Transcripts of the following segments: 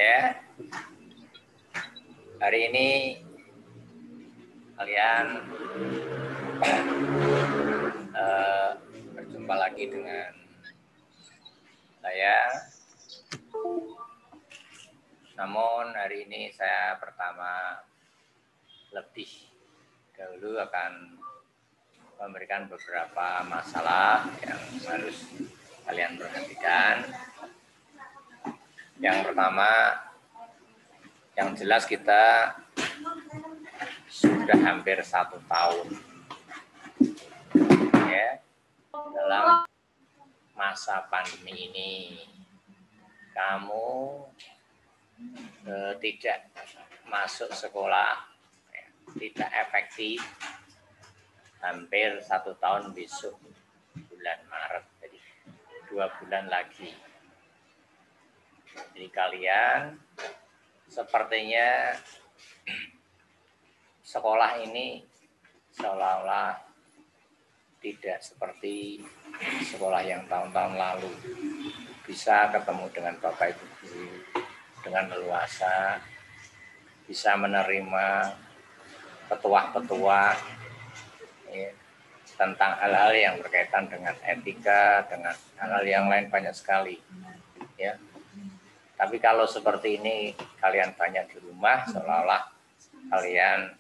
Ya, hari ini kalian berjumpa lagi dengan saya. Namun hari ini saya pertama lebih dahulu akan memberikan beberapa masalah yang harus kalian perhatikan. Yang pertama, yang jelas kita sudah hampir 1 tahun ya dalam masa pandemi ini. Kamu tidak masuk sekolah, tidak efektif, hampir 1 tahun besok bulan Maret, jadi 2 bulan lagi. Jadi kalian sepertinya sekolah ini seolah-olah tidak seperti sekolah yang tahun-tahun lalu. Bisa ketemu dengan Bapak Ibu Guru dengan leluasa, bisa menerima petuah-petuah ya, tentang hal-hal yang berkaitan dengan etika, dengan hal-hal yang lain banyak sekali. Ya. Tapi kalau seperti ini kalian banyak di rumah, seolah-olah kalian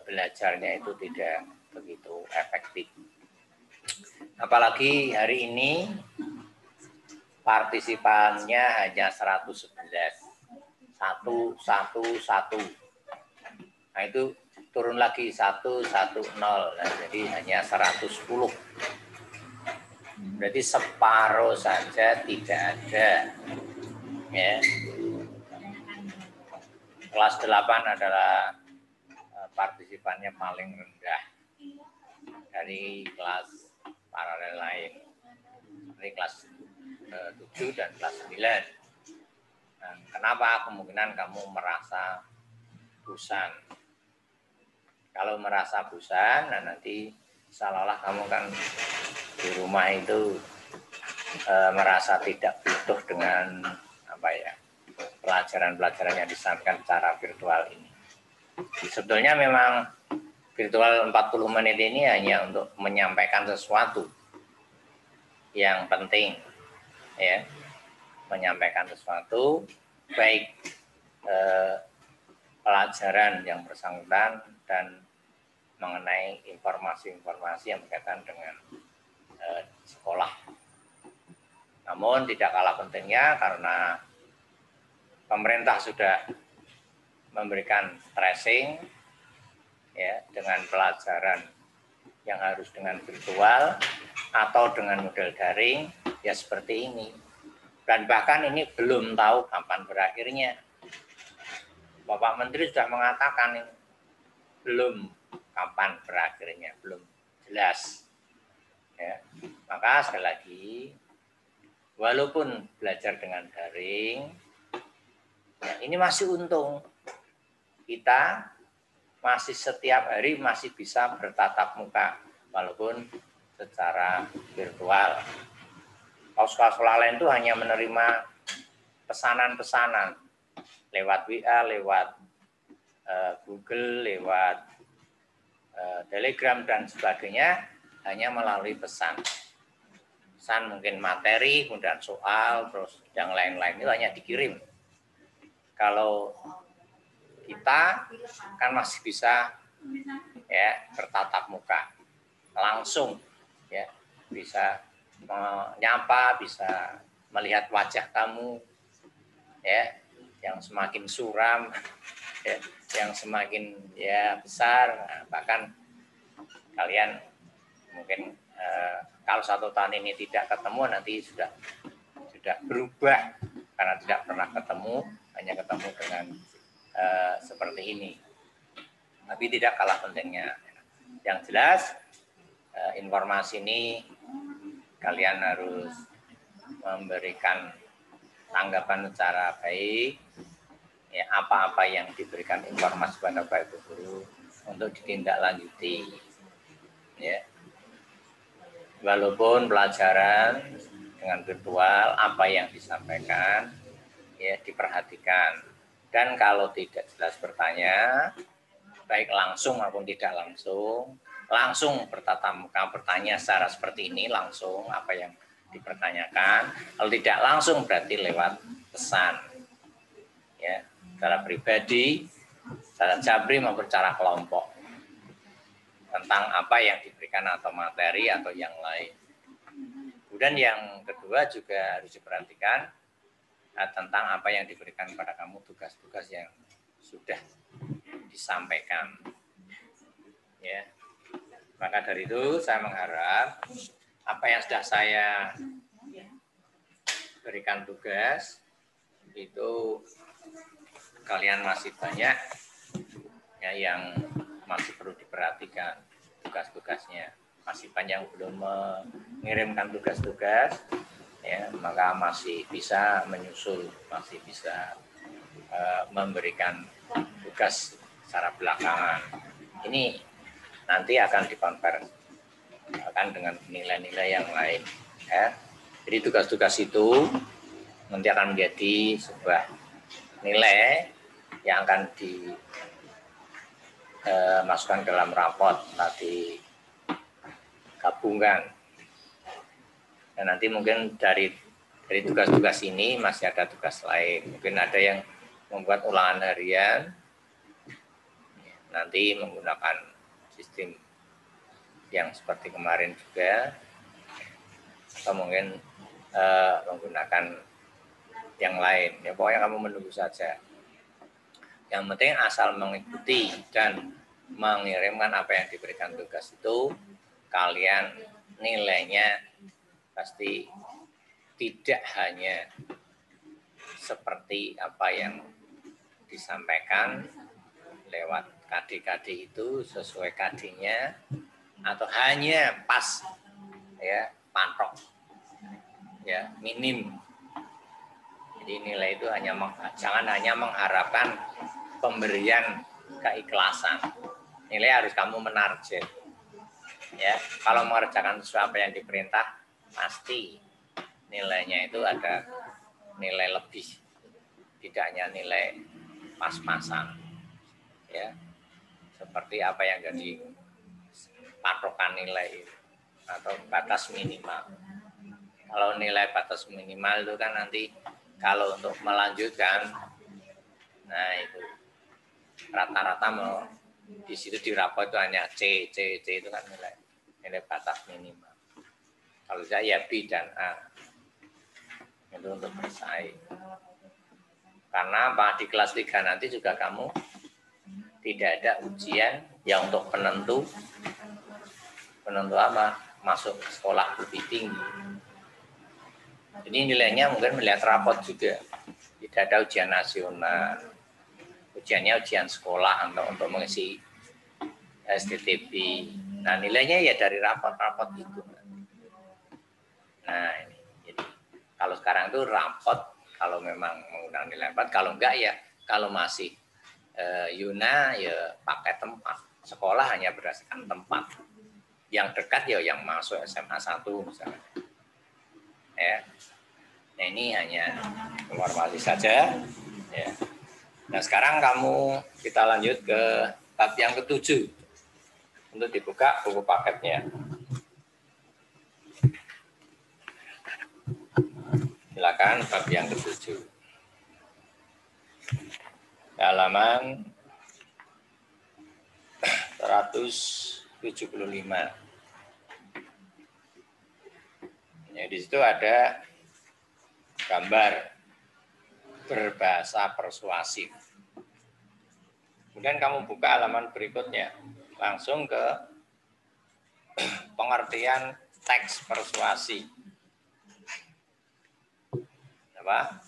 belajarnya itu tidak begitu efektif. Apalagi hari ini partisipannya hanya 111. 1. Nah itu turun lagi 110. Nah, jadi hanya 110. Berarti separuh saja tidak ada. Ya. Kelas 8 adalah partisipannya paling rendah dari kelas paralel lain. Dari kelas 7 dan kelas 9. Nah, kenapa kemungkinan kamu merasa bosan? Kalau merasa bosan, nah nanti seolah-olah kamu kan di rumah itu merasa tidak butuh dengan pelajaran-pelajaran yang disampaikan secara virtual ini. Sebetulnya memang virtual 40 menit ini hanya untuk menyampaikan sesuatu yang penting, ya, menyampaikan sesuatu baik pelajaran yang bersangkutan dan mengenai informasi-informasi yang berkaitan dengan sekolah. Namun tidak kalah pentingnya karena pemerintah sudah memberikan tracing ya dengan pelajaran yang harus dengan virtual atau dengan model daring ya seperti ini. Dan bahkan ini belum tahu kapan berakhirnya. Bapak Menteri sudah mengatakan ini belum kapan berakhirnya, belum jelas. Ya. Maka sekali lagi, walaupun belajar dengan daring, ya ini masih untung. Kita masih setiap hari masih bisa bertatap muka, walaupun secara virtual. Kalau sekolah-sekolah lain itu hanya menerima pesanan-pesanan lewat WA, lewat Google, lewat Telegram dan sebagainya, hanya melalui pesan. Pesan mungkin materi, kemudian soal, terus yang lain-lain itu hanya dikirim. Kalau kita kan masih bisa ya bertatap muka langsung, ya bisa menyapa, bisa melihat wajah kamu, ya yang semakin suram, ya, yang semakin ya besar, bahkan kalian mungkin kalau 1 tahun ini tidak ketemu nanti sudah berubah karena tidak pernah ketemu, hanya ketemu dengan seperti ini. Tapi tidak kalah pentingnya. Yang jelas informasi ini kalian harus memberikan tanggapan secara baik. Ya, apa-apa yang diberikan informasi pada Bapak Ibu Guru untuk ditindaklanjuti. Ya. Walaupun pelajaran dengan virtual, apa yang disampaikan ya diperhatikan. Dan kalau tidak jelas bertanya, baik langsung maupun tidak langsung bertatap muka bertanya secara seperti ini langsung apa yang dipertanyakan. Kalau tidak langsung berarti lewat pesan, ya, secara pribadi, secara jabri maupun secara kelompok tentang apa yang diberikan atau materi atau yang lain. Kemudian yang kedua juga harus diperhatikan tentang apa yang diberikan kepada kamu, tugas-tugas yang sudah disampaikan. Ya. Maka dari itu saya mengharap apa yang sudah saya berikan tugas itu kalian masih banyak ya yang masih perlu diperhatikan tugas-tugasnya. Masih banyak yang belum mengirimkan tugas-tugas, ya, maka masih bisa menyusul, masih bisa memberikan tugas secara belakangan. Ini nanti akan dikonversikan dengan nilai-nilai yang lain. Ya. Jadi tugas-tugas itu nanti akan menjadi sebuah nilai yang akan dimasukkan dalam raport, nanti gabungkan. Dan nanti mungkin dari tugas-tugas ini masih ada tugas lain. Mungkin ada yang membuat ulangan harian, nanti menggunakan sistem yang seperti kemarin juga, atau mungkin menggunakan yang lain. Ya pokoknya kamu menunggu saja. Yang penting asal mengikuti dan mengirimkan apa yang diberikan tugas itu, kalian nilainya pasti tidak hanya seperti apa yang disampaikan lewat KD-KD itu sesuai KD-nya atau hanya pas ya patok ya minim. Jadi nilai itu jangan hanya mengharapkan pemberian keikhlasan. Nilai harus kamu menarget. Ya, kalau mengerjakan sesuatu apa yang diperintah pasti nilainya itu ada nilai lebih, tidak hanya nilai pas-pasan, ya, seperti apa yang jadi patokan nilai atau batas minimal. Kalau nilai batas minimal itu kan nanti kalau untuk melanjutkan, nah itu rata-rata mau di situ di rapor itu hanya C itu kan nilai batas minimal. Kalau saya B dan A itu untuk bersaing. Karena apa? Di kelas 3 nanti juga kamu tidak ada ujian yang untuk penentu apa? Masuk ke sekolah lebih tinggi. Jadi nilainya mungkin melihat rapot juga. Tidak ada ujian nasional. Ujiannya ujian sekolah untuk mengisi STTB. Nah nilainya ya dari rapot-rapot itu. Nah, ini. Jadi kalau sekarang itu rapot kalau memang menggunakan nilai 4, kalau enggak ya kalau masih Yuna ya pakai tempat. Sekolah hanya berdasarkan tempat. Yang dekat ya yang masuk SMA 1 misalnya. Ya. Nah, ini hanya informasi saja ya. Nah, sekarang kita lanjut ke bab yang ke-7. Untuk dibuka buku paketnya. Silakan bab yang ke-7. Halaman 175. Ya, di situ ada gambar berbahasa persuasif. Kemudian kamu buka halaman berikutnya, langsung ke pengertian teks persuasi. Apa?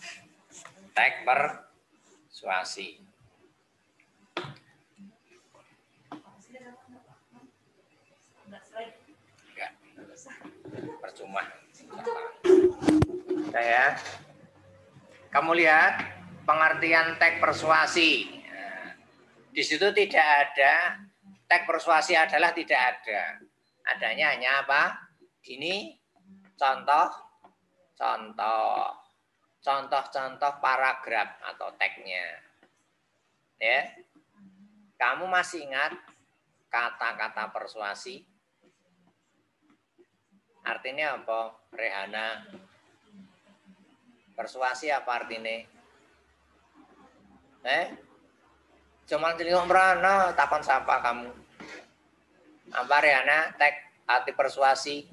Teks persuasi. Enggak. Percuma. Ya. Kamu lihat pengertian teks persuasi. Nah, di situ tidak ada teks persuasi adalah tidak ada. Adanya hanya apa? Gini contoh. contoh-contoh paragraf atau tagnya. Ya. Kamu masih ingat kata-kata persuasi? Artinya apa, Rehana? Persuasi apa artinya? Cuman celingok merana, takon sapa kamu. Apa Rehana? Tag arti persuasi?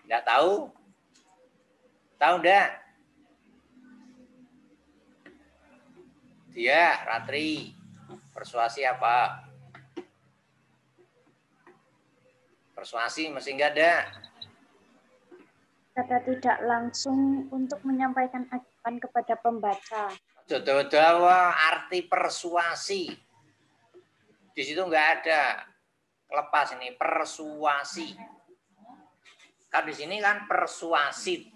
Enggak tahu? Tahu enggak? Dia, Ratri. Persuasi apa? Persuasi masih enggak ada. Kata tidak langsung untuk menyampaikan ajakan kepada pembaca. Jodoh-jodoh arti persuasi. Di situ enggak ada. Lepas ini persuasi. Kan di sini kan persuasif.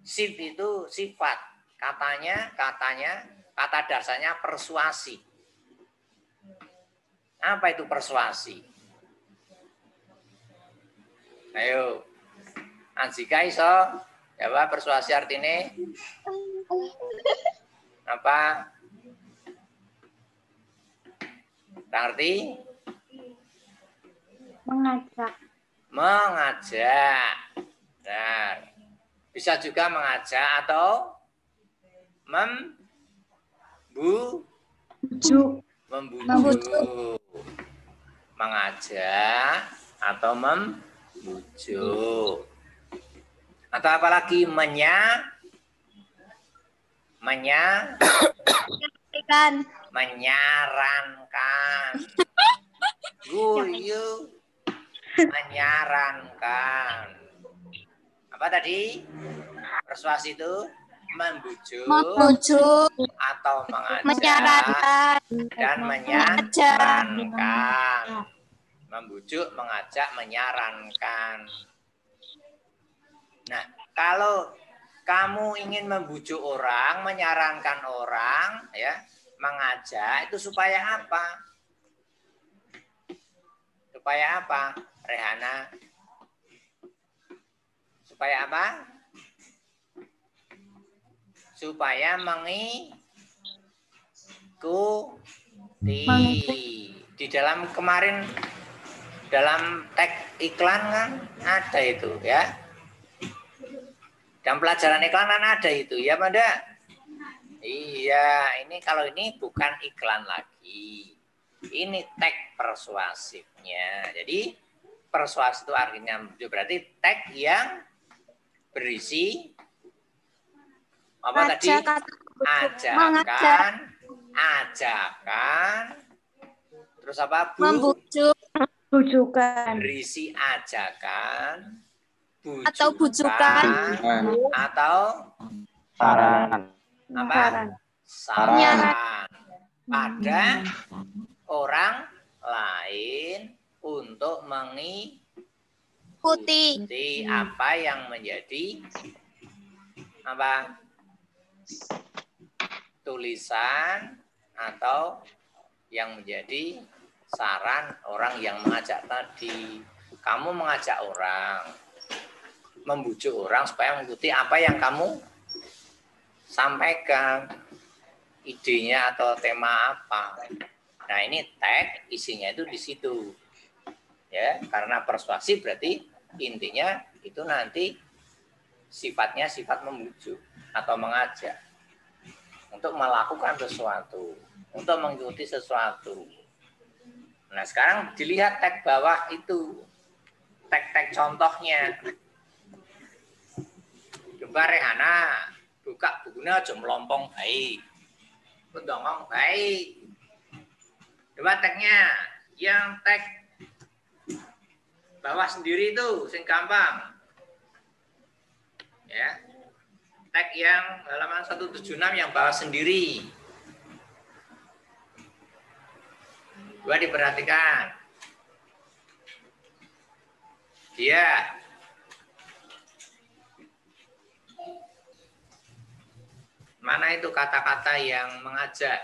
Sif itu sifat. Katanya, kata dasarnya persuasi. Apa itu persuasi? Ayo, Anjika iso jawab persuasi artinya apa? Ngerti? Mengajak. Mengajak. Nah, bisa juga mengajak atau membujuk. Mengajak atau membujuk. Atau apalagi menyarankan. Guyu. Menyarankan. Apa tadi? Persuasi itu membujuk atau mengajak dan menyarankan. Membujuk, mengajak, menyarankan. Nah, kalau kamu ingin membujuk orang, menyarankan orang, ya, mengajak itu supaya apa? Supaya apa, Rehana? Supaya apa? Supaya mengikuti. Di dalam kemarin dalam tag iklan kan ada itu ya. Dan pelajaran iklan kan ada itu ya, Manda? Iya, ini kalau ini bukan iklan lagi. Ini tag persuasifnya. Jadi persuasif itu artinya berarti tag yang berisi apa tadi? Ajakan. Terus apa? Bujukan. Berisi ajakan. Bujukan. Atau saran. Apa? Saran. Pada orang lain untuk mengikuti apa yang menjadi apa? Tulisan atau yang menjadi saran orang yang mengajak tadi. Kamu mengajak orang, membujuk orang supaya mengikuti apa yang kamu sampaikan, idenya atau tema apa. Nah, ini tag isinya itu di situ. Ya, karena persuasi berarti intinya itu nanti sifatnya sifat membujuk atau mengajak untuk melakukan sesuatu, untuk mengikuti sesuatu. Nah, sekarang dilihat tag bawah itu. Tag-tag contohnya. Coba Rehana buka bukunya aja melompong baik. Pendongong baik. Coba tagnya. Yang tag bawah sendiri itu sing gampang. Ya. Tag yang halaman 176 yang bawah sendiri. Coba diperhatikan. Dia mana itu kata-kata yang mengajak?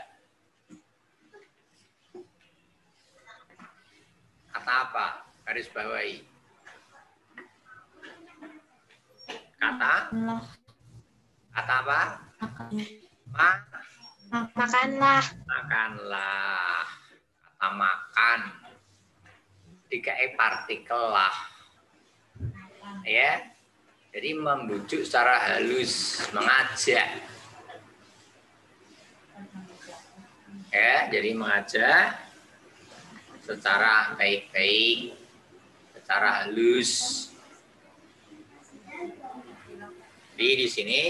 Kata apa? Garis bawahi. Kata apa? Makanlah. Makanlah. Kata makan. Dikai partikel lah. Ya. Jadi membujuk secara halus, mengajak. Ya, jadi mengajak secara baik-baik, secara halus. Jadi di sini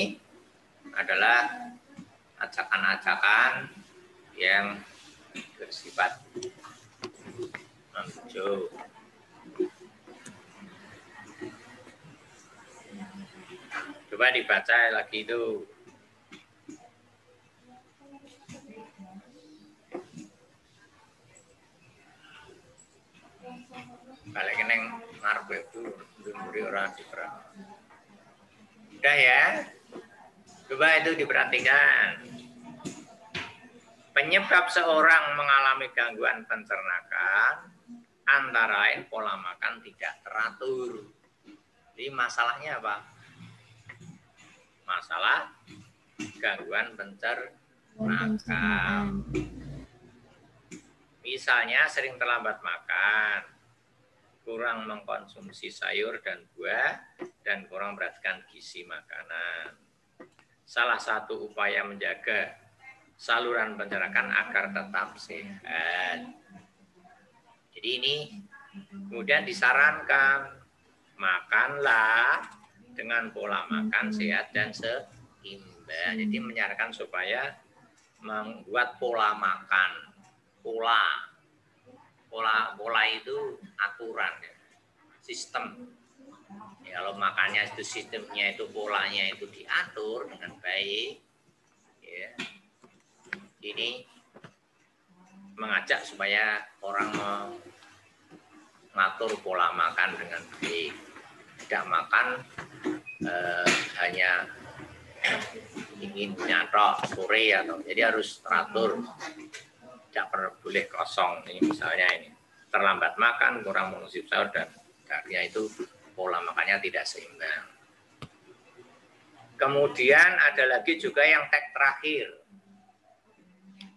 adalah ajakan-ajakan yang bersifat membujuk. Coba dibaca lagi itu. Balik neng ngarep itu muri orang diperang. Udah ya. Coba itu diperhatikan. Penyebab seorang mengalami gangguan pencernakan antara lain pola makan tidak teratur. Jadi masalahnya apa? Masalah gangguan pencernakan. Misalnya sering terlambat makan, kurang mengkonsumsi sayur dan buah, dan kurang memperhatikan gizi makanan. Salah satu upaya menjaga saluran pencernaan agar tetap sehat. Jadi ini kemudian disarankan, makanlah dengan pola makan sehat dan seimbang. Jadi menyarankan supaya membuat pola makan. Pola itu aturan, ya. Sistem. Ya, kalau makannya itu sistemnya itu polanya itu diatur dengan baik, ya. Ini mengajak supaya orang mengatur pola makan dengan baik, tidak makan hanya ingin nyatok sore atau jadi harus teratur. Tidak boleh kosong. Ini misalnya ini terlambat makan, kurang mengonsumsi sahur dan akhirnya itu pola makannya tidak seimbang. Kemudian ada lagi juga yang teks terakhir.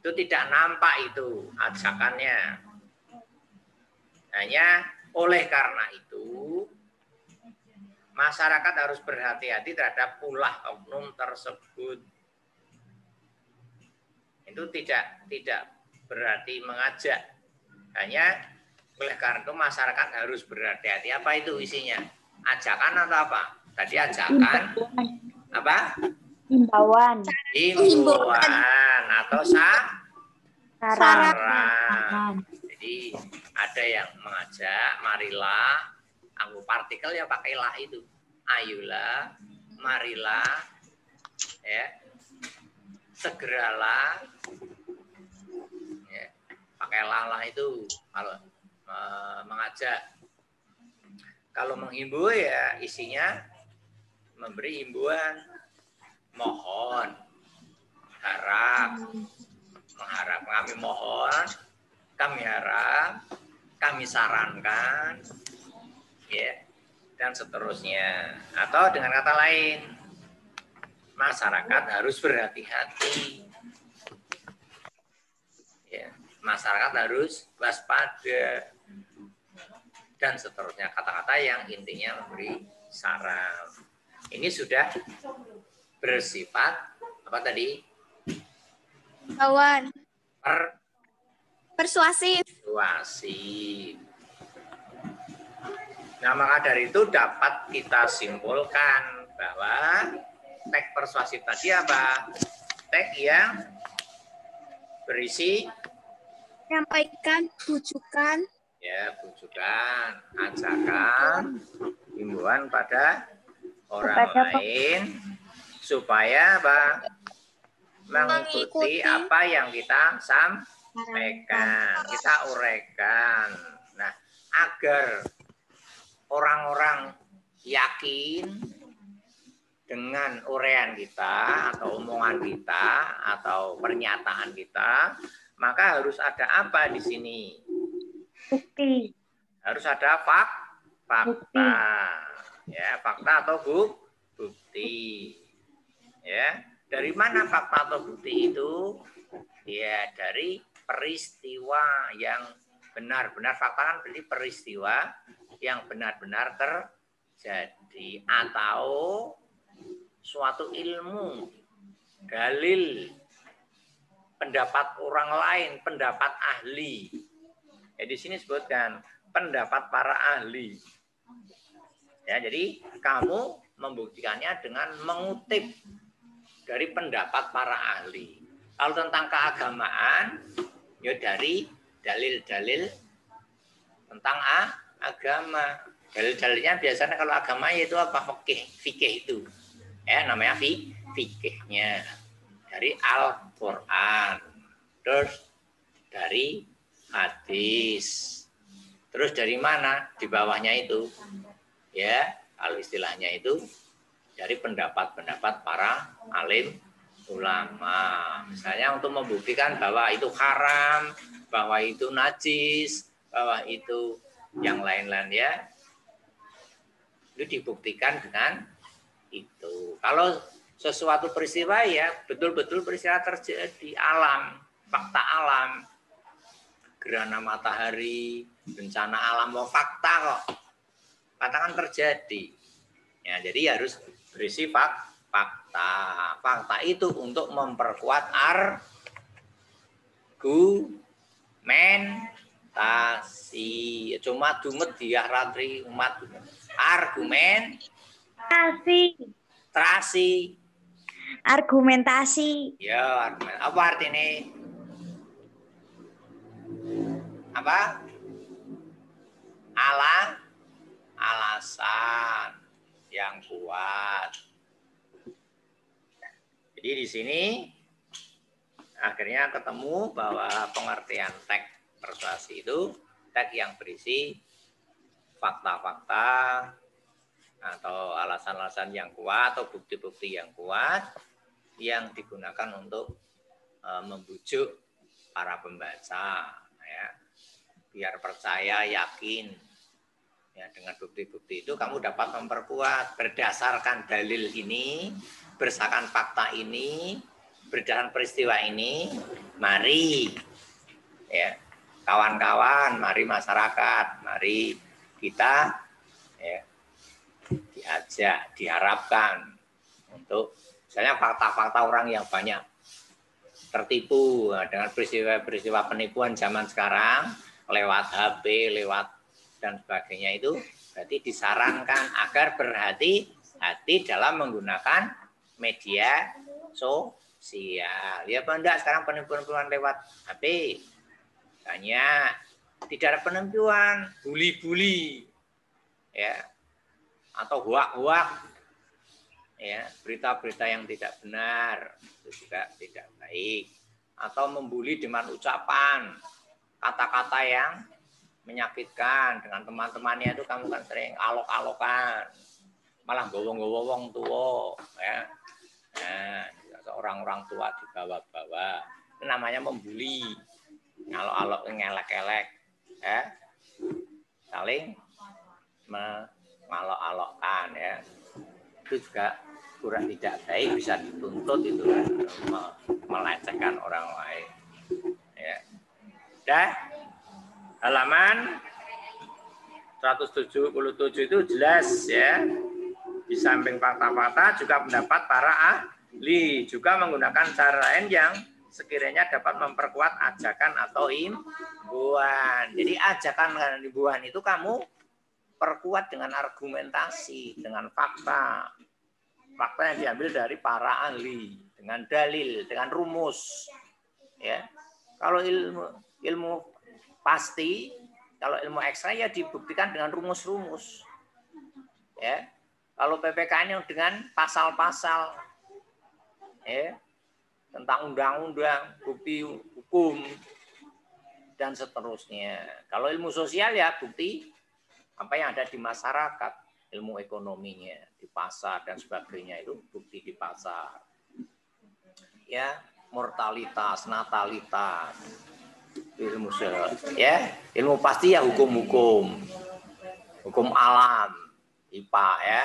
Itu tidak nampak itu ajakannya. Hanya oleh karena itu masyarakat harus berhati-hati terhadap ulah oknum tersebut. Itu tidak berarti mengajak. Hanya oleh karena itu masyarakat harus berhati-hati. Apa itu isinya? Ajakan atau apa? Tadi ajakan. Apa? Himbauan. Himbauan atau saran. Jadi ada yang mengajak, marilah. Anggo partikel ya pakailah itu. Ayolah, marilah, ya. Segeralah. Pakailah lah itu kalau mengajak. Kalau menghimbau ya isinya memberi himbauan, mohon, mengharap, kami mohon, kami harap, kami sarankan, ya, dan seterusnya. Atau dengan kata lain, masyarakat harus berhati-hati. Ya. Masyarakat harus waspada dan seterusnya, kata-kata yang intinya memberi saran. Ini sudah bersifat apa tadi? Kawan. Persuasif. Nah, maka dari itu dapat kita simpulkan bahwa teks persuasif tadi apa? Teks yang berisi Menyampaikan bujukan. Ya, bujukan, ajakan, himbauan pada orang lain supaya apa? Mengikuti apa yang kita sampaikan, kita uraikan. Nah, agar orang-orang yakin dengan uraian kita atau omongan kita atau pernyataan kita, maka harus ada apa di sini? Bukti. Harus ada fakta. Ya, fakta atau bukti. Ya, dari mana fakta atau bukti itu? Ya, dari peristiwa yang benar-benar. Fakta kan berarti peristiwa yang benar-benar terjadi atau suatu ilmu, dalil, pendapat orang lain, pendapat ahli. Ya, di sini sebutkan pendapat para ahli. Ya, jadi kamu membuktikannya dengan mengutip dari pendapat para ahli. Kalau tentang keagamaan, ya dari dalil-dalil tentang agama. Dalil-dalilnya biasanya kalau agama itu apa? Fikih itu. Ya, namanya fikihnya. Dari Al-Qur'an. Terus dari hadis. Terus dari mana? Di bawahnya itu. Ya, kalau istilahnya itu dari pendapat-pendapat para alim ulama. Misalnya untuk membuktikan bahwa itu haram, bahwa itu najis, bahwa itu yang lain-lain ya. Itu dibuktikan dengan itu. Kalau sesuatu peristiwa ya betul-betul peristiwa terjadi alam, fakta alam. Gerhana matahari, bencana alam, mau fakta kok. Katakan terjadi. Ya, jadi harus berisi fakta. Fakta itu untuk memperkuat argumentasi. Cuma dumet dia ratri umat. Argumentasi. Ya, argumen. Apa artinya? Apa? Alasan yang kuat. Jadi di sini akhirnya ketemu bahwa pengertian teks persuasi itu teks yang berisi fakta-fakta atau alasan-alasan yang kuat atau bukti-bukti yang kuat yang digunakan untuk membujuk para pembaca ya, biar percaya, yakin. Ya, dengan bukti-bukti itu kamu dapat memperkuat berdasarkan dalil ini, berdasarkan fakta ini, berdasarkan peristiwa ini. Mari ya kawan-kawan, mari masyarakat, mari kita ya diajak, diharapkan untuk misalnya fakta-fakta orang yang banyak tertipu dengan peristiwa-peristiwa penipuan zaman sekarang lewat HP, lewat dan sebagainya itu berarti disarankan agar berhati-hati dalam menggunakan media sosial. Ya apa enggak sekarang penipuan-penipuan lewat HP banyak, tidak ada penipuan, bully-bully ya atau hoak-hoak ya, berita-berita yang tidak benar itu juga tidak baik atau membuli dengan ucapan kata-kata yang menyakitkan dengan teman-temannya itu kamu kan sering alok-alokan malah gowong-gowong tua ya. Nah, orang-orang tua dibawa-bawa itu namanya membuli, alok-alok ngelek-elek ya, saling mengalok-alokkan ya, itu juga kurang tidak baik, bisa dituntut itu kan, melecehkan orang lain ya. Dah halaman 177 itu jelas ya. Di samping fakta-fakta juga pendapat para ahli juga menggunakan cara lain yang sekiranya dapat memperkuat ajakan atau imbuhan. Jadi ajakan dan imbuhan itu kamu perkuat dengan argumentasi, dengan fakta. Fakta yang diambil dari para ahli, dengan dalil, dengan rumus. Ya. Kalau ilmu pasti, kalau ilmu ekstra ya dibuktikan dengan rumus-rumus. Ya. Kalau PPKN yang dengan pasal-pasal. Ya. Tentang undang-undang, bukti hukum dan seterusnya. Kalau ilmu sosial ya bukti apa yang ada di masyarakat, ilmu ekonominya di pasar dan sebagainya itu bukti di pasar. Ya, mortalitas, natalitas. Ilmu ya, ilmu pasti ya hukum-hukum. Hukum alam, IPA ya.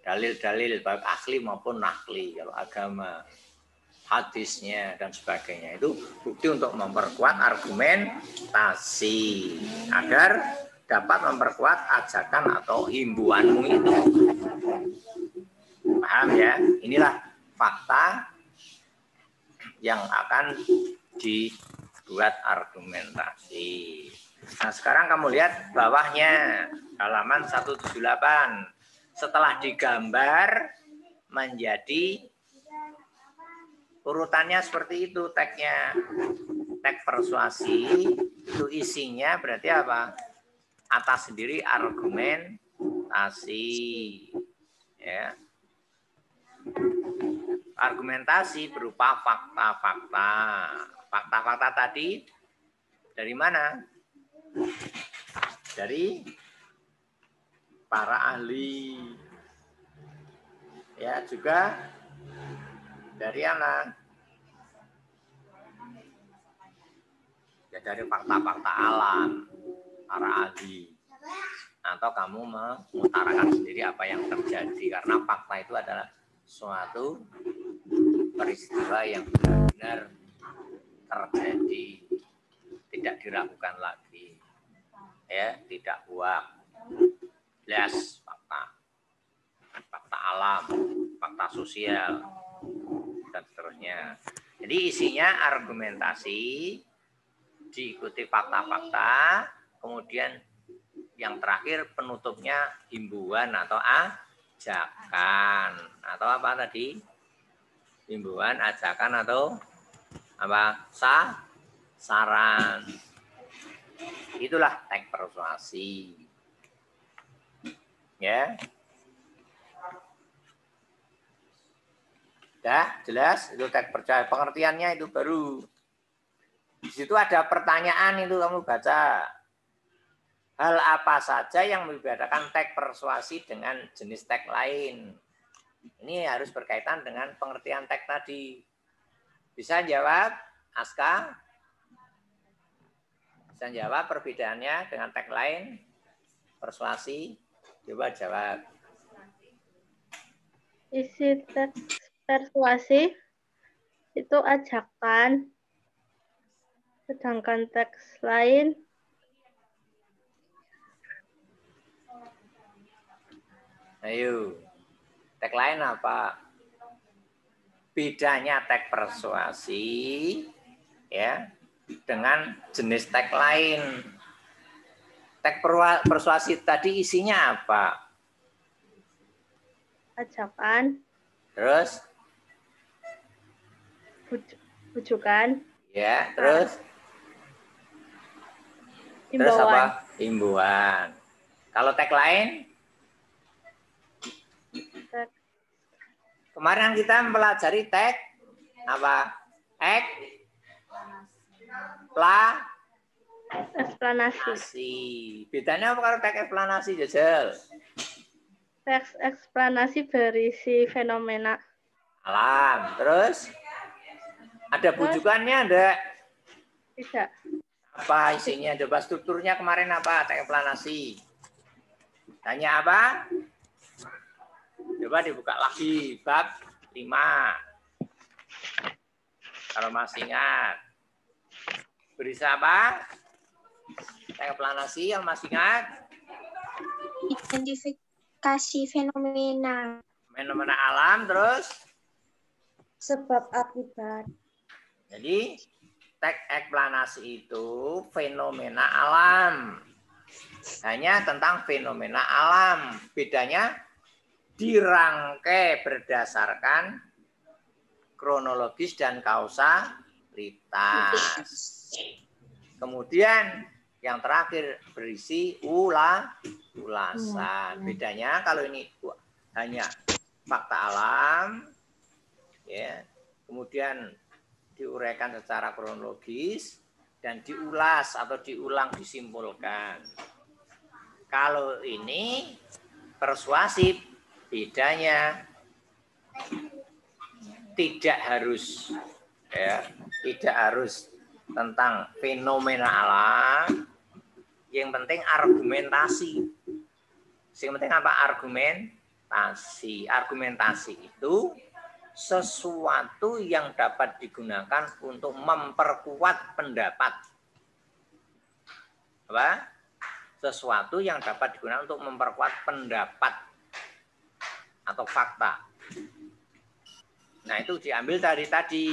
dalil-dalil baik akli maupun nakli, kalau agama, hadisnya dan sebagainya, itu bukti untuk memperkuat argumentasi agar dapat memperkuat ajakan atau himbuanmu itu. Paham ya? Inilah fakta yang akan dibuat argumentasi. Nah, sekarang kamu lihat bawahnya, halaman 178. Setelah digambar menjadi urutannya seperti itu teksnya. Teks persuasi itu isinya berarti apa? Atas sendiri argumentasi. Ya. Argumentasi berupa fakta-fakta. Fakta-fakta tadi dari mana? Dari para ahli. Ya, juga dari anak. Ya, dari fakta-fakta alam, para ahli. Atau kamu mengutarakan sendiri apa yang terjadi, karena fakta itu adalah suatu peristiwa yang benar-benar terjadi, tidak diragukan lagi, ya, tidak buak, jelas fakta, fakta alam, fakta sosial, dan seterusnya. Jadi isinya argumentasi, diikuti fakta-fakta, kemudian yang terakhir penutupnya himbuan atau ajakan, atau apa tadi? Himbuan, ajakan, atau apa? Saran. Itulah teks persuasi. Ya. Dah jelas itu teks percaya, pengertiannya itu baru. Di situ ada pertanyaan, itu kamu baca. Hal apa saja yang membedakan teks persuasi dengan jenis teks lain? Ini harus berkaitan dengan pengertian teks tadi. Bisa jawab, Aska? Bisa jawab perbedaannya dengan teks lain? Persuasi? Coba jawab. Isi teks persuasi itu ajakan, sedangkan teks lain ayo, teks lain apa? Bedanya teks persuasi ya dengan jenis teks lain. Teks persuasi tadi isinya apa? ajakan, Terus? bujukan, Ya, terus? Terus himbauan. apa? Himbauan. Kalau teks lain? Kemarin kita mempelajari teks apa? Eksplanasi. Bedanya apa kalau teks eksplanasi, Jajal? Teks eksplanasi berisi fenomena alam. Terus? Ada bujukannya, ada? tidak. Apa isinya? Coba strukturnya kemarin apa? Teks eksplanasi. Tanya apa? Coba dibuka lagi bab 5. Kalau masih ingat. Berisi apa? Teks eksplanasi yang masih ingat? Identifikasi fenomena. Fenomena alam, terus? Sebab akibat. Jadi teks eksplanasi itu fenomena alam. Hanya tentang fenomena alam. Bedanya dirangkai berdasarkan kronologis dan kausalitas. Kemudian yang terakhir berisi ulasan. Bedanya kalau ini hanya fakta alam, ya, kemudian diuraikan secara kronologis dan diulas atau diulang, disimpulkan. Kalau ini persuasif, bedanya tidak harus, ya, tidak harus tentang fenomena alam. Yang penting argumentasi. Yang penting apa? Argumentasi. Argumentasi itu sesuatu yang dapat digunakan untuk memperkuat pendapat. Apa? Sesuatu yang dapat digunakan untuk memperkuat pendapat atau fakta. Nah, itu diambil dari tadi.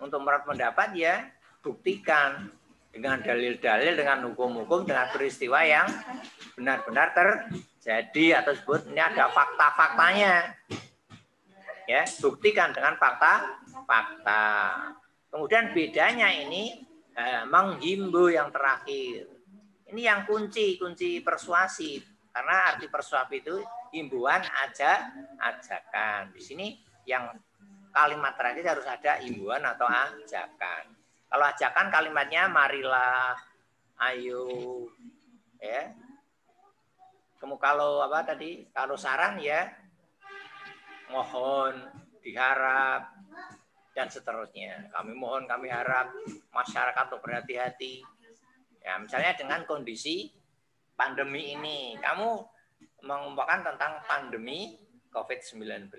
Untuk memperkuat pendapat ya buktikan dengan dalil-dalil, dengan hukum-hukum, dengan peristiwa yang benar-benar terjadi atau disebut ini ada fakta-faktanya. Ya, buktikan dengan fakta-fakta. Kemudian bedanya ini menghimbau yang terakhir. Ini yang kunci persuasi. Karena arti persuasi itu himbauan, ajakan. Di sini yang kalimat terakhir harus ada himbauan atau ajakan. Kalau ajakan kalimatnya marilah, ayo, ya. Kalau apa tadi? Kalau saran ya mohon, diharap, dan seterusnya. Kami mohon, kami harap masyarakat untuk berhati-hati. Ya, misalnya dengan kondisi pandemi ini, kamu mengumpulkan tentang pandemi COVID-19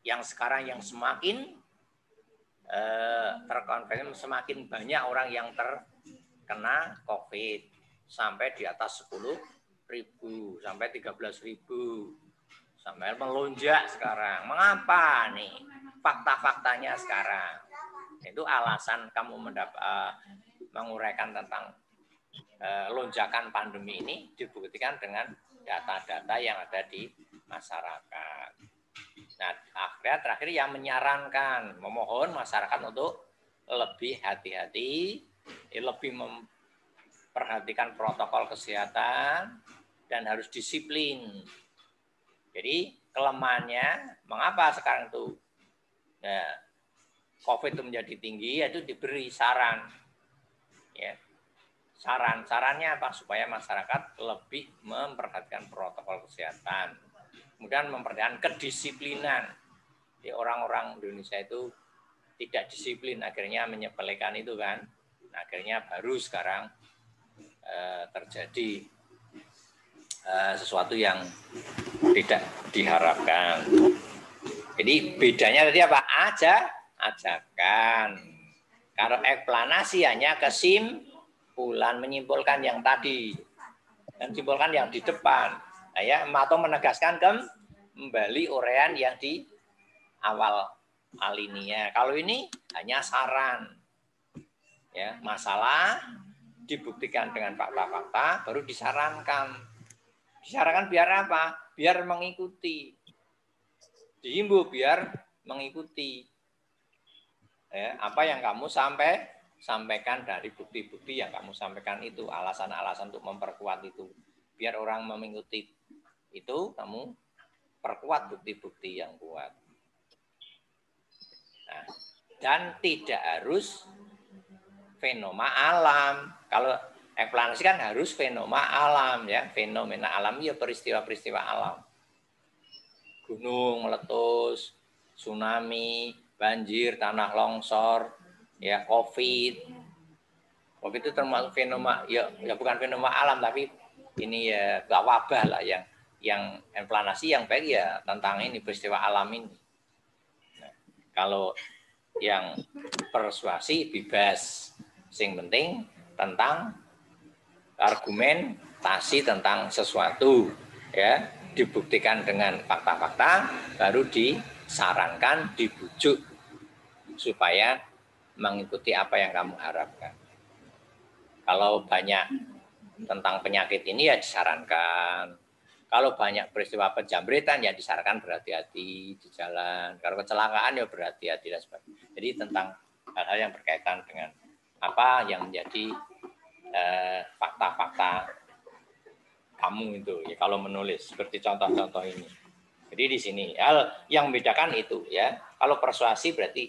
yang sekarang yang semakin terkonfirmasi, semakin banyak orang yang terkena COVID sampai di atas 10.000 sampai 13.000 sampai melonjak sekarang. Mengapa nih? Fakta-faktanya sekarang. Itu alasan kamu menguraikan tentang lonjakan pandemi ini dibuktikan dengan data-data yang ada di masyarakat. Nah, terakhir yang menyarankan, memohon masyarakat untuk lebih hati-hati, lebih memperhatikan protokol kesehatan, dan harus disiplin. Jadi kelemahannya, mengapa sekarang itu COVID itu menjadi tinggi, yaitu diberi saran. Ya. Sarannya apa? Supaya masyarakat lebih memperhatikan protokol kesehatan. Kemudian memperhatikan kedisiplinan. Jadi orang-orang Indonesia itu tidak disiplin, akhirnya menyepelekan itu kan. Nah, akhirnya baru sekarang terjadi sesuatu yang tidak diharapkan. Jadi bedanya tadi apa? Ajakan. Kalau eksplanasi hanya kesimpulan, menyimpulkan yang tadi dan simpulkan yang di depan. Nah, ya, atau menegaskan kembali uraian yang di awal alinea. Kalau ini hanya saran. Ya, masalah dibuktikan dengan fakta-fakta, baru disarankan. Disarankan biar apa? Biar mengikuti. Dihimbau biar mengikuti. Ya, apa yang kamu sampaikan dari bukti-bukti yang kamu sampaikan itu, alasan-alasan untuk memperkuat itu. Biar orang mengikuti itu, kamu perkuat bukti-bukti yang kuat. Nah, dan tidak harus fenomena alam. Kalau eksplanasi kan harus fenomena alam, ya. Fenomena alam ya peristiwa-peristiwa alam. Gunung meletus, tsunami, banjir, tanah longsor, ya COVID. COVID itu termasuk fenomena, ya bukan fenomena alam, tapi ini ya wabah lah yang eksplanasi yang baik ya tentang ini peristiwa alam ini. Nah, kalau yang persuasi bebas, sing penting tentang argumentasi tentang sesuatu, ya dibuktikan dengan fakta-fakta, baru disarankan, dibujuk supaya mengikuti apa yang kamu harapkan. Kalau banyak tentang penyakit ini ya disarankan. Kalau banyak peristiwa penjamretan ya disarankan berhati-hati di jalan. Kalau kecelakaan ya berhati-hati dan sebagainya. Jadi tentang hal-hal yang berkaitan dengan apa yang menjadi fakta-fakta kamu itu ya kalau menulis seperti contoh-contoh ini. Jadi di sini hal yang membedakan itu ya. Kalau persuasi berarti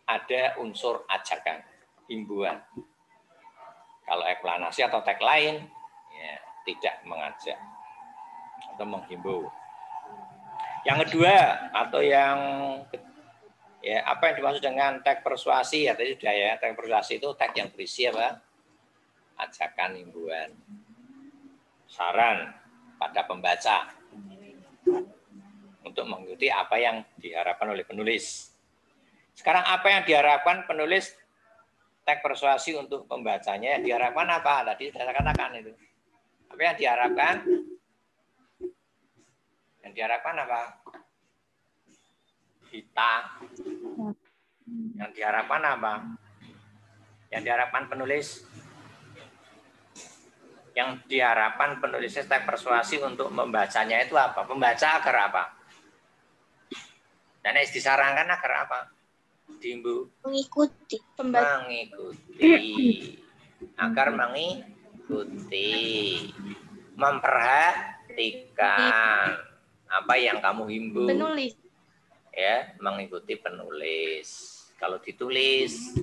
ada unsur ajakan, himbauan. Kalau eksplanasi atau tagline ya tidak mengajak atau menghimbau. Yang kedua atau yang ya apa yang dimaksud dengan tag persuasi ya tadi sudah ya, tag persuasi itu tag yang berisi apa? Ajakan, himbauan, saran pada pembaca. untuk mengikuti apa yang diharapkan oleh penulis. Sekarang apa yang diharapkan penulis teks persuasi untuk pembacanya? Yang diharapkan apa? Tadi saya katakan itu. Apa yang diharapkan? Yang diharapkan apa? Kita. Yang diharapkan apa? Yang diharapkan penulis? Yang diharapkan penulis teks persuasi untuk membacanya itu apa? Pembaca agar apa? Dan disarankan agar apa? Dimbu Mengikuti. mengikuti. Agar mengikuti. Memperhatikan apa yang kamu himbau. Penulis. Ya, mengikuti penulis. Kalau ditulis,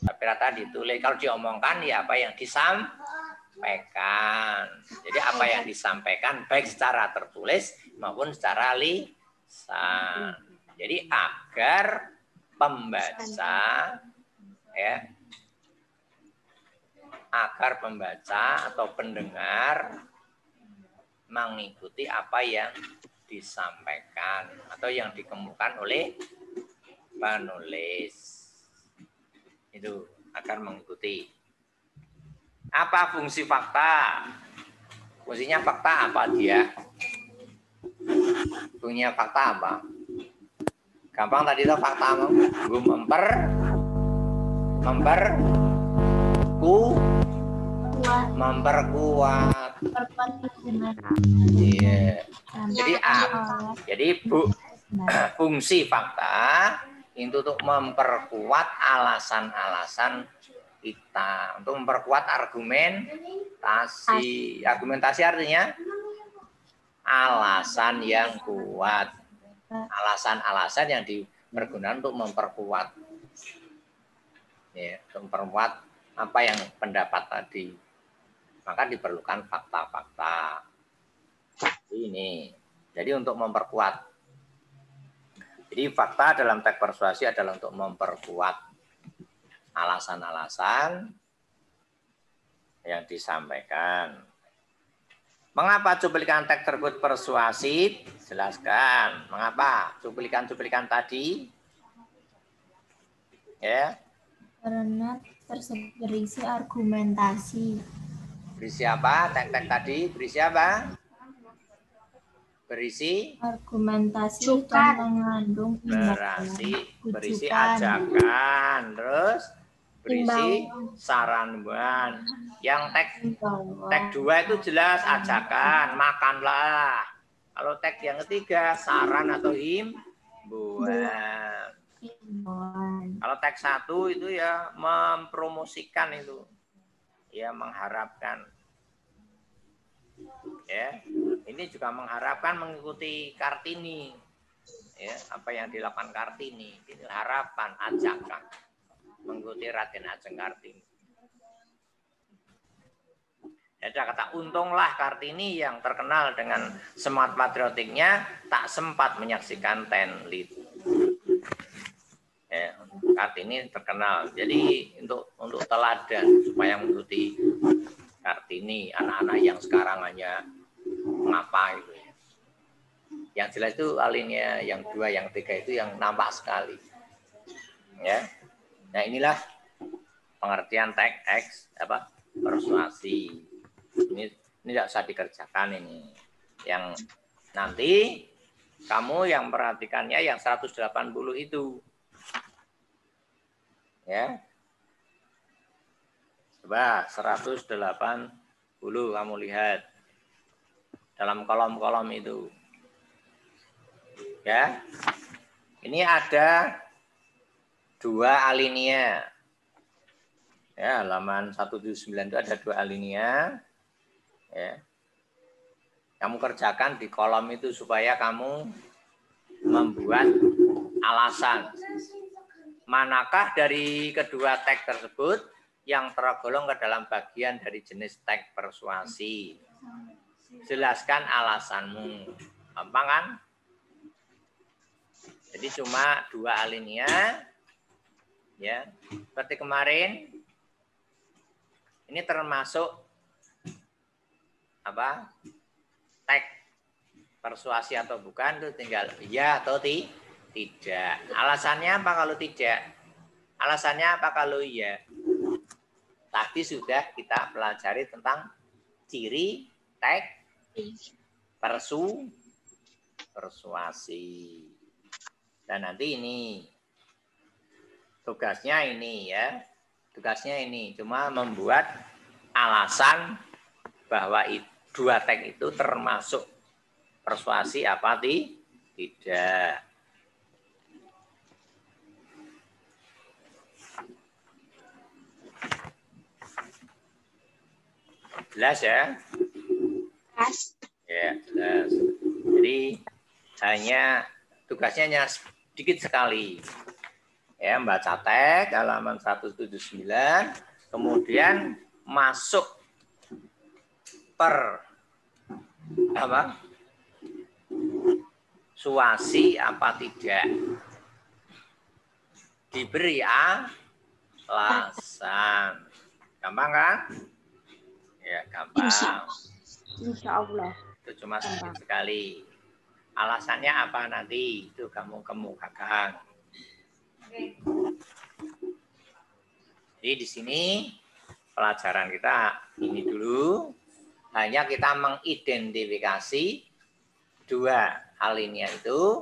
tapi rata ditulis. Kalau diomongkan ya apa yang disampaikan. Jadi apa yang disampaikan baik secara tertulis maupun secara lisan. Jadi agar pembaca ya, agar pembaca atau pendengar mengikuti apa yang disampaikan atau yang dikemukakan oleh penulis. Itu agar mengikuti. Apa fungsi fakta? Fungsinya fakta apa dia? Fungsinya fakta apa? Gampang tadi itu fakta memperkuat. Iya. Jadi fungsi fakta itu untuk memperkuat alasan-alasan kita, untuk memperkuat argumentasi. Argumentasi artinya alasan yang kuat. Alasan-alasan yang dipergunakan untuk memperkuat. Ya, untuk memperkuat apa yang pendapat tadi. Maka diperlukan fakta-fakta. Ini. Jadi untuk memperkuat. Jadi fakta dalam teks persuasi adalah untuk memperkuat alasan-alasan yang disampaikan. Mengapa cuplikan teks tersebut persuasif? Jelaskan. Mengapa cuplikan-cuplikan tadi? Ya. Karena tersebut berisi argumentasi. Berisi apa? Teks-teks tadi berisi apa? Berisi argumentasi dan mengandung berisi ajakan, terus berisi saran. Yang teks 2 itu jelas ajakan, makanlah. Kalau teks yang ketiga saran atau himbauan. Kalau teks 1 itu ya mempromosikan itu. Ya mengharapkan. Ya, ini juga mengharapkan mengikuti Kartini. Ya, apa yang dilakukan Kartini, ini harapan, ajakan mengikuti Raden Ajeng Kartini. Ada kata untunglah Kartini yang terkenal dengan semangat patriotiknya tak sempat menyaksikan Tenlit. Ya, Kartini terkenal. Jadi untuk teladan supaya mengikuti Kartini, anak-anak yang sekarang hanya ngapa itu ya. Yang jelas itu alinea yang 2, yang 3 itu yang nampak sekali. Ya. Nah, inilah pengertian teks persuasi. Ini tidak usah dikerjakan ini. Yang nanti kamu yang perhatikannya yang 180 itu. Ya. Coba 180 kamu lihat dalam kolom-kolom itu. Ya. Ini ada 2 alinea. Ya, halaman 179 itu ada 2 alinea. Ya. Kamu kerjakan di kolom itu supaya kamu membuat alasan. Manakah dari kedua teks tersebut yang tergolong ke dalam bagian dari jenis teks persuasi? Jelaskan alasanmu. Gampang kan? Jadi cuma 2 alinea. Ya, seperti kemarin. Ini termasuk apa? Teks persuasi atau bukan itu tinggal ya atau tidak. Alasannya apa kalau tidak? Alasannya apa kalau iya? Tadi sudah kita pelajari tentang ciri teks persuasi. Dan nanti ini tugasnya ini ya. Tugasnya ini cuma membuat alasan bahwa dua teks itu termasuk persuasi apa tidak. Jelas ya? Jelas. Ya, jelas. Jadi tugasnya hanya sedikit sekali. Ya, membaca teks halaman 179, kemudian masuk persuasi apa tidak. Diberi alasan. Gampang kan? Ya, gampang. Insya Allah. Itu cuma sedikit sekali. Alasannya apa nanti? Itu kamu kemukakan. Jadi di sini pelajaran kita ini dulu. Hanya kita mengidentifikasi dua hal ini, yaitu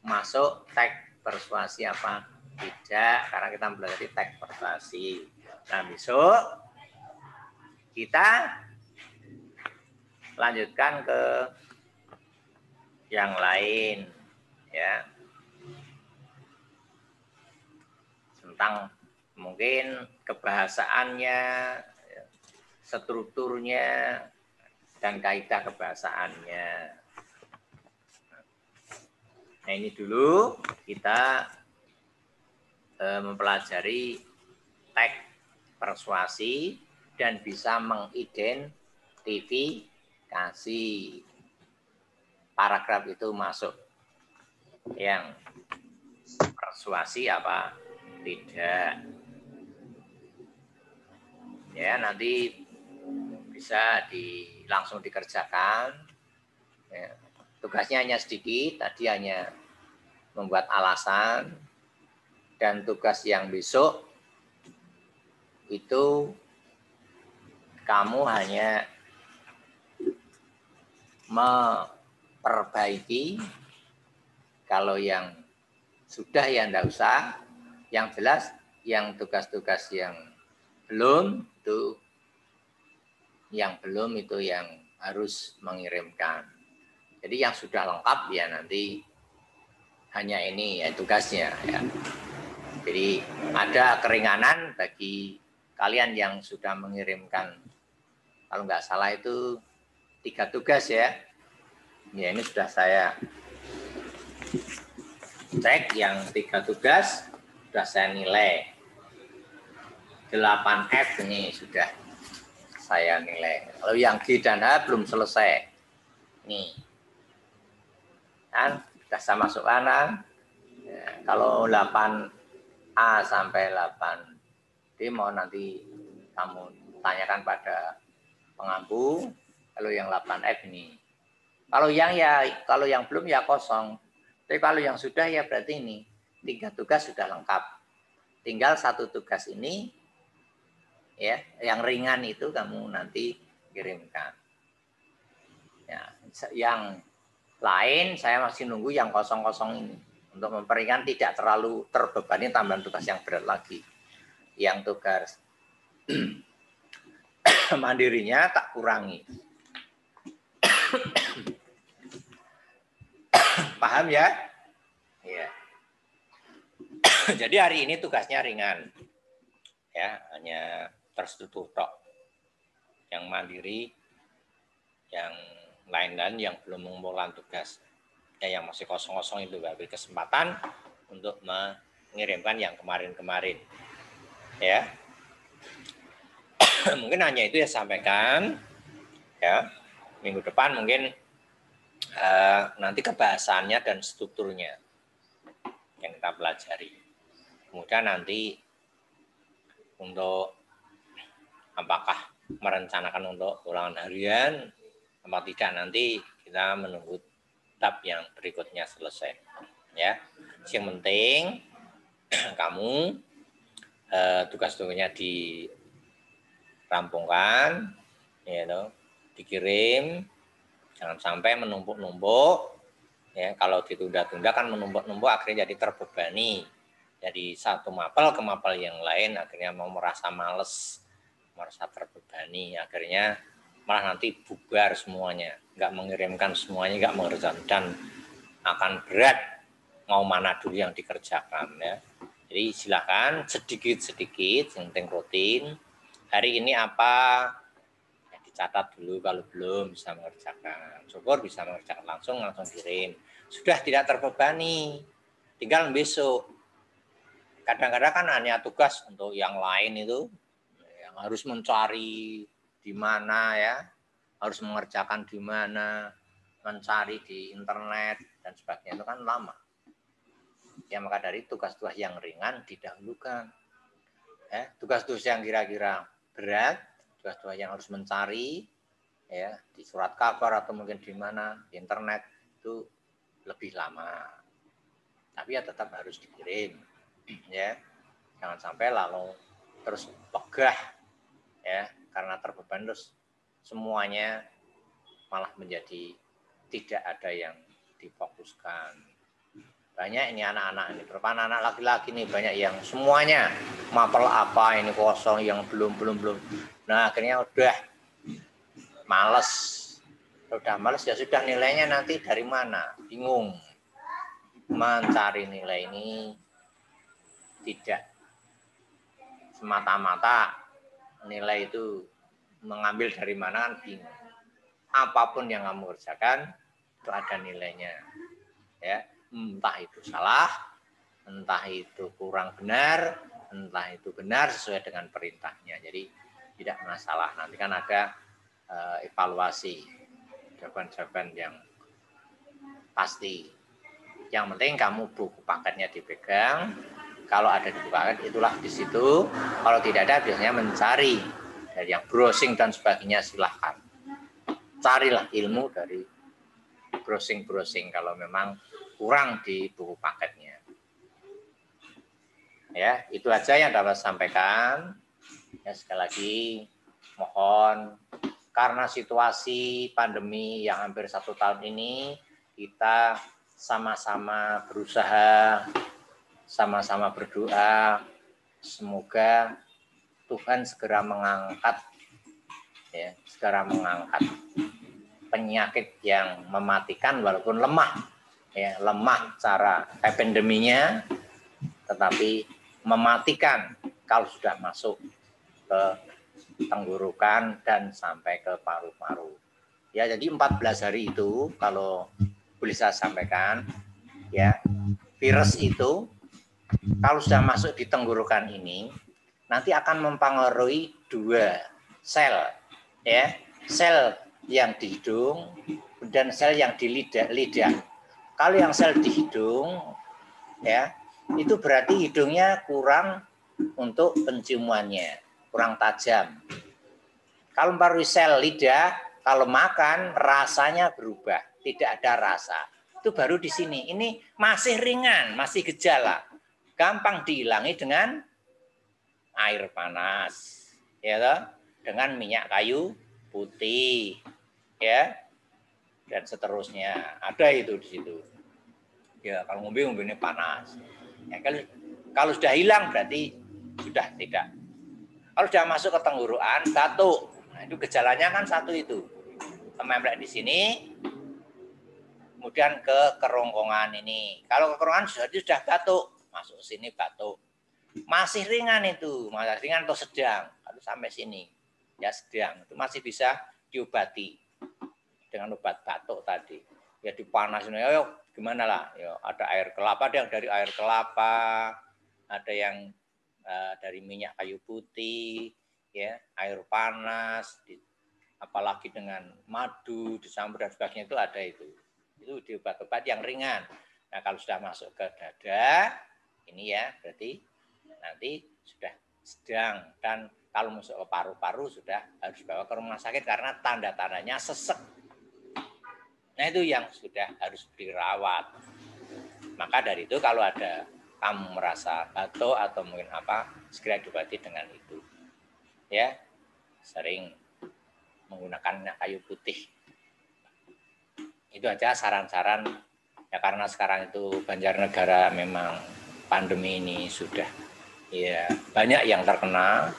masuk teks persuasi apa tidak. Karena kita belajar teks persuasi. Nah, besok kita lanjutkan ke yang lain ya, tentang mungkin kebahasaannya, strukturnya, dan kaidah kebahasaannya. Nah, ini dulu kita mempelajari teks persuasi dan bisa mengidentifikasi paragraf itu masuk yang persuasi apa tidak. Ya, nanti bisa langsung dikerjakan. Ya, tugasnya hanya sedikit, tadi hanya membuat alasan, dan tugas yang besok itu kamu hanya memperbaiki. Kalau yang sudah ya enggak usah. Yang jelas yang tugas-tugas yang belum itu yang harus mengirimkan. Jadi yang sudah lengkap ya nanti hanya ini ya tugasnya ya. Jadi ada keringanan bagi kalian yang sudah mengirimkan. Kalau nggak salah itu 3 tugas ya. Ya, ini sudah saya cek yang 3 tugas sudah saya nilai. 8F ini sudah saya nilai. Kalau yang G dan H belum selesai. Nih. Kan sudah saya masukkan kan? Ya, kalau 8A sampai 8D mau nanti kamu tanyakan pada pengampu. Kalau yang 8F ini. Kalau yang belum ya kosong. Tapi kalau yang sudah ya berarti ini 3 tugas sudah lengkap. Tinggal 1 tugas ini ya, yang ringan itu kamu nanti kirimkan. Ya, yang lain saya masih nunggu yang kosong-kosong ini untuk memperingan tidak terlalu terbebani tambahan tugas yang berat lagi. Yang tugas mandirinya tak kurangi. Paham ya? Iya. Jadi hari ini tugasnya ringan. Ya, hanya terstruktur tok. Yang mandiri, yang lain-lain yang belum mengumpulkan tugas. Ya, yang masih kosong-kosong itu beri kesempatan untuk mengirimkan yang kemarin-kemarin. Ya. Mungkin hanya itu ya sampaikan. Ya. Minggu depan mungkin nanti kebahasannya dan strukturnya yang kita pelajari. Kemudian nanti untuk apakah merencanakan untuk ulangan harian apa tidak, nanti kita menunggu tahap yang berikutnya selesai. Ya, yang penting kamu tugas-tugasnya dirampungkan, ya, dikirim, jangan sampai menumpuk-numpuk. Ya, kalau ditunda-tunda kan menumpuk-numpuk akhirnya jadi terbebani. Jadi satu mapel ke mapel yang lain akhirnya mau merasa males, merasa terbebani, akhirnya malah nanti bubar semuanya, nggak mengirimkan semuanya, nggak mengerjakan, dan akan berat mau mana dulu yang dikerjakan. Ya. Jadi silakan sedikit-sedikit, yang penting rutin. Hari ini apa? Ya, dicatat dulu, kalau belum bisa mengerjakan. Syukur bisa mengerjakan langsung kirim. Sudah tidak terbebani, tinggal besok. Kadang-kadang kan hanya tugas untuk yang lain itu, yang harus mencari di mana ya, harus mengerjakan di mana, mencari di internet, dan sebagainya itu kan lama. Ya, maka dari tugas-tugas yang ringan didahulukan. Tugas-tugas yang kira-kira berat, tugas-tugas yang harus mencari, ya, di surat kabar atau mungkin di mana, di internet, itu lebih lama. Tapi ya tetap harus dikirim. Ya, jangan sampai lalu terus pegah, ya, karena terbebani terus semuanya malah menjadi tidak ada yang difokuskan. Banyak ini anak-anak ini, berapa anak-anak laki-laki nih, banyak yang semuanya mapel apa ini kosong, yang belum. Nah, akhirnya udah males ya sudah, nilainya nanti dari mana? Bingung. Mencari nilai ini tidak semata-mata nilai itu mengambil dari mana, kan bingung. Apapun yang kamu kerjakan itu ada nilainya. Ya. Entah itu salah, entah itu kurang benar, entah itu benar sesuai dengan perintahnya. Jadi tidak masalah. Nanti kan ada evaluasi, jawaban-jawaban yang pasti. Yang penting kamu buku paketnya dipegang. Kalau ada di buku paket, itulah di situ. Kalau tidak ada, biasanya mencari dari yang browsing dan sebagainya, silahkan. Carilah ilmu dari browsing kalau memang kurang di buku paketnya. Ya, itu aja yang dapat saya sampaikan. Ya, sekali lagi mohon, karena situasi pandemi yang hampir 1 tahun ini, kita sama-sama berusaha, sama-sama berdoa, semoga Tuhan segera mengangkat penyakit yang mematikan walaupun lemah. Ya, lemah cara pandeminya, tetapi mematikan kalau sudah masuk ke tenggorokan dan sampai ke paru-paru. Ya, jadi 14 hari itu kalau boleh saya sampaikan, ya, virus itu kalau sudah masuk di tenggorokan ini nanti akan mempengaruhi 2 sel, ya, sel yang di hidung dan sel yang di lidah. Kalau yang sel di hidung, ya, itu berarti hidungnya kurang untuk penciumannya, kurang tajam. Kalau mempengaruhi sel lidah, kalau makan rasanya berubah, tidak ada rasa. Itu baru di sini. Ini masih ringan, masih gejala, gampang dihilangi dengan air panas, ya toh? Dengan minyak kayu putih, ya. Dan seterusnya, ada itu di situ. Ya, kalau ngombe ini panas. Ya, kalau sudah hilang berarti sudah tidak. Kalau sudah masuk ke tenggorokan, batuk. Nah, itu gejalanya kan satu itu. Memblek di sini, kemudian ke kerongkongan ini. Kalau ke kerongkongan sudah batuk, masuk ke sini batuk. Masih ringan itu, masih ringan atau sedang. Kalau sampai sini, ya sedang. Itu masih bisa diobati dengan obat batuk tadi. Ya dipanasin, ayo gimana lah. Ya, ada air kelapa, ada yang dari air kelapa, ada yang dari minyak kayu putih, ya, air panas, apalagi dengan madu dicampur dan sebagainya, itu ada itu. Itu di obat-obat yang ringan. Nah, kalau sudah masuk ke dada, ini ya berarti nanti sudah sedang, dan kalau masuk ke paru-paru sudah harus bawa ke rumah sakit karena tanda-tandanya sesek. Nah itu yang sudah harus dirawat. Maka dari itu kalau ada kamu merasa batuk atau mungkin apa, segera diobati dengan itu. Ya, sering menggunakan kayu putih. Itu aja saran-saran ya, karena sekarang itu Banjarnegara memang pandemi ini sudah ya banyak yang terkena,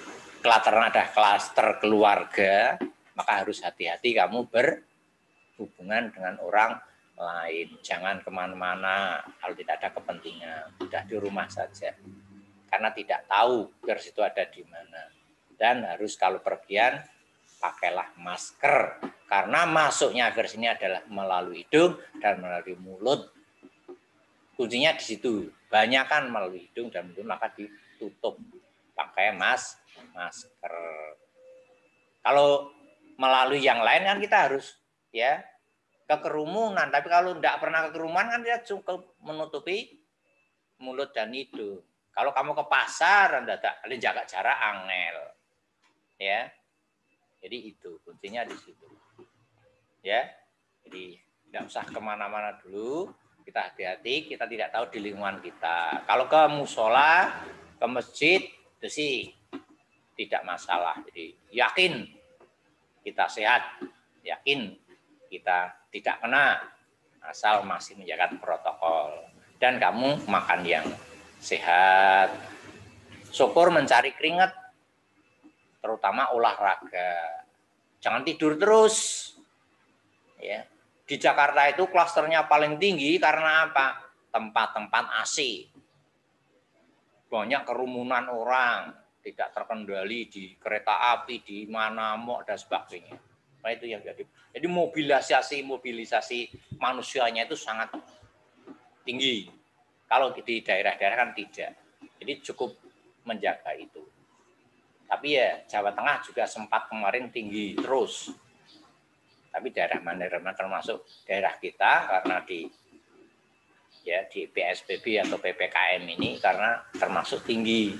ada klaster keluarga, maka harus hati-hati kamu berhubungan dengan orang lain. Jangan kemana-mana kalau tidak ada kepentingan, sudah di rumah saja. Karena tidak tahu virus itu ada di mana. Dan harus kalau pergian, pakailah masker. Karena masuknya virus ini adalah melalui hidung dan melalui mulut. Kuncinya di situ. Banyak kan melalui hidung dan mulut, maka ditutup. Pakai masker. Kalau melalui yang lain kan kita harus ya ke kerumunan. Tapi kalau tidak pernah ke kerumunan kan dia cukup menutupi mulut dan hidung. Kalau kamu ke pasar, Anda kalian jaga jarak angel. Ya. Jadi itu kuncinya di situ. Ya. Jadi tidak usah kemana-mana dulu. Kita hati-hati, kita tidak tahu di lingkungan kita. Kalau ke musola, ke masjid, itu sih tidak masalah. Jadi yakin kita sehat, yakin kita tidak kena, asal masih menjaga protokol. Dan kamu makan yang sehat. Syukur mencari keringat, terutama olahraga. Jangan tidur terus. Ya. Di Jakarta itu klasternya paling tinggi karena apa? Tempat-tempat AC. Banyak kerumunan orang, tidak terkendali di kereta api, di mana mau dan sebagainya. Nah, itu yang jadi mobilisasi manusianya itu sangat tinggi. Kalau di daerah-daerah kan tidak. Jadi cukup menjaga itu. Tapi ya Jawa Tengah juga sempat kemarin tinggi terus. Tapi daerah mana termasuk daerah kita karena di PSBB atau PPKM ini karena termasuk tinggi.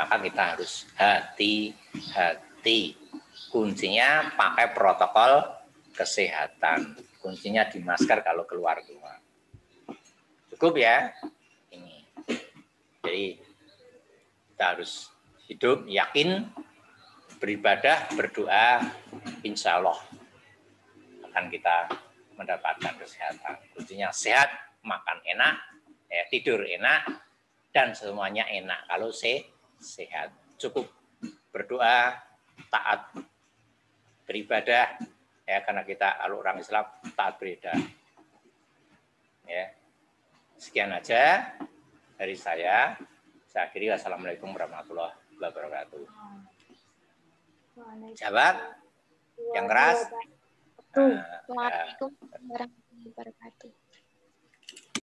Maka kita harus hati-hati. Kuncinya pakai protokol kesehatan. Kuncinya di masker kalau keluar. Cukup ya. Ini. Jadi kita harus hidup yakin, beribadah, berdoa, insya Allah akan kita mendapatkan kesehatan. Kuncinya sehat, makan enak, tidur enak, dan semuanya enak kalau sehat. Cukup berdoa, taat beribadah, ya karena kita orang Islam taat beribadah. Ya, sekian aja dari saya. Saya akhiri. Wassalamualaikum warahmatullahi wabarakatuh. Jawab yang keras. Waalaikumsalam warahmatullahi wabarakatuh.